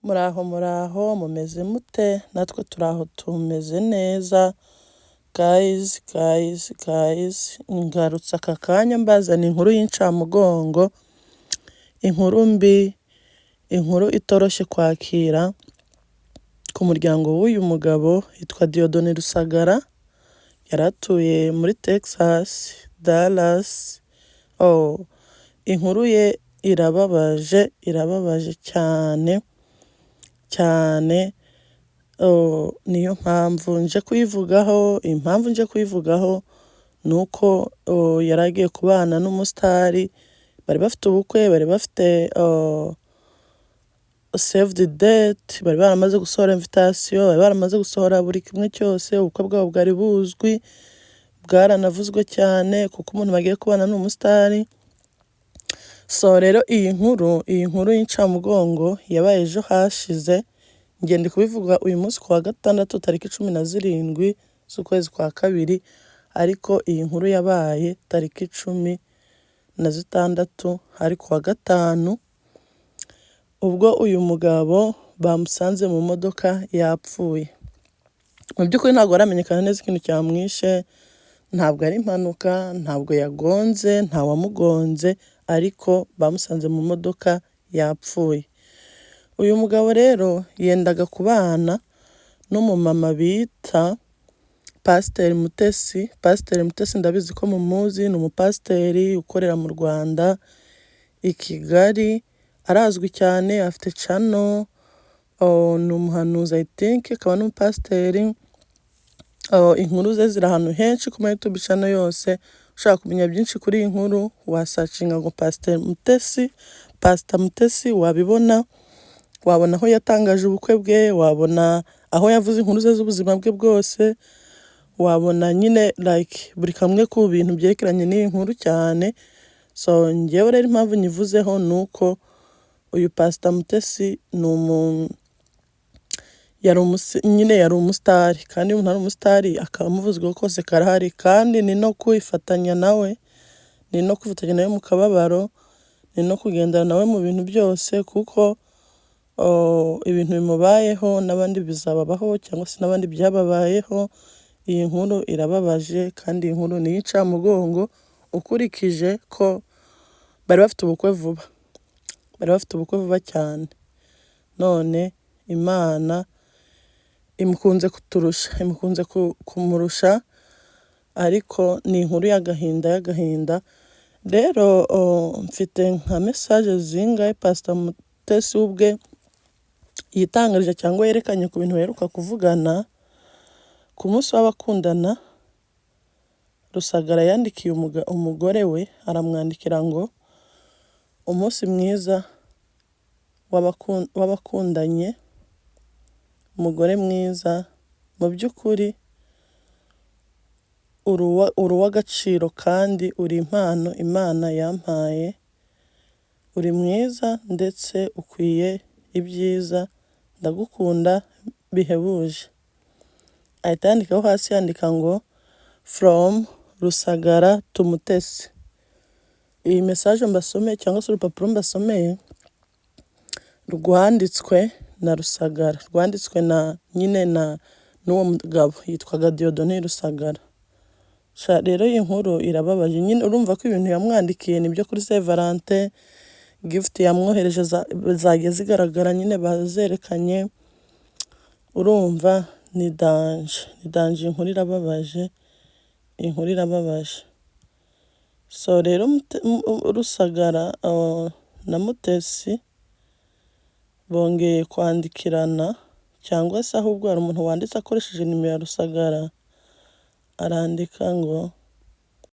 Muraho mumeze mute? Natwe turaho tumeze neza. Guys, ngarutse aka kanya mbazana inkuru y'incamugongo, inkuru mbi, inkuru itoroshye kwakira ku muryango w'uyu mugabo yitwa Dieudonné Rusagara, yaratuye muri Texas, Dallas. Inkuru ye irababaje cyane. Niyo mpamvu nje kuyivugaho. Impamvu nje kuyivugaho nuko yaragiye kubana n'umusitari, bari bafite ubukwe, bari bafite save the date, bari baramaze gusohora invitation, bari baramaze gusohora buri kimwe cyose. Ubukwe bwabo bwari buzwi, bwaranavuzwe cyane kuko umuntu bagiye kubana n'umusitari. So rero iyi nkuru y'incamugongo yabaye ejo hashize. Njye ndi kubivuga uyu munsi ku wa gatandatu tariki 17 z'ukwezi kwa kabiri, ariko iyi nkuru yabaye tariki 16 hari ku wa gatanu, ubwo uyu mugabo bamusanze mu modoka yapfuye. Mu by'ukuri ntabwo aramenyekana neza ikintu cyamwishe, ntabwo ari impanuka, ntabwo yagonze, nta wamugonze, ariko bamusanze mu modoka yapfuye. Uyu mugabo rero yendaga kubana n'umumama bita Pasiteri Mutesi. Pasiteri Mutesi ndabizi ko mumuzi, ni umupasiteri ukorera mu Rwanda i Kigali, arazwi cyane, afite channel, ni umuhanuzi I think, akaba n'umupasiteri. Inkuru ze ziri ahantu henshi ku ma YouTube channel yose. Ushaka kumenya byinshi kuri iyi nkuru wasacinga ngo Pasiteri Mutesi, Pastor Mutesi, wabibona aho yatangaje ubukwe bwe, wabona aho yavuze inkuru ze z'ubuzima bwe bwose, wabona nyine like buri kamwe ku bintu byerekeranye n'iyi nkuru cyane. So njyewe rero impamvu nyivuzeho nuko uyu Pastor Mutesi yari umusitari, kandi umuntu ari umusitari akaba amuvuzweho kose karahari, kandi ni no kwifatanya nawe, ni no kwifatanya nawe mu kababaro, ni no kugendana nawe mu bintu byose, kuko ibintu bimubayeho n'abandi bizababaho, cyangwa se n'abandi byababayeho. Iyi nkuru irababaje, kandi iyi nkuru ni iy'incamugongo ukurikije ko bari bafite ubukwe vuba cyane. None Imana imukunze kumurusha, ariko ni inkuru y'agahinda. Rero mfite nka message zingahe Pastor Mutesi ubwe yitangarije cyangwa yerekanye ku bintu baheruka kuvugana. Ku munsi w'abakundana, Rusagara yandikiye umugore we, aramwandikira ngo umunsi mwiza w'abakundanye, umugore mwiza, mu by'ukuri uri uw'agaciro kandi uri impano Imana yampaye, uri mwiza ndetse ukwiye ibyiza, ndagukunda bihebuje. Ahita yandikaho hasi, yandika ngo from Rusagara to Mutesi. Iyi message mbasomeye cyangwa se urupapuro mbasomeye rwanditswe na Rusagara, rwanditswe n'uwo mugabo yitwaga Dieudonné Rusagara. Rero iyi nkuru irababaje. Nyine urumva ko ibintu yamwandikiye nibyo kuri Saint Valentin, gift yamwohereje zagiye zigaragara, nyine bazerekanye. Urumva ni danje, inkuru irababaje. So rero Rusagara na Mutesi bongeye kwandikirana, cyangwa se ahubwo hari umuntu wanditse akoresheje nimero ya Rusagara, arandika ngo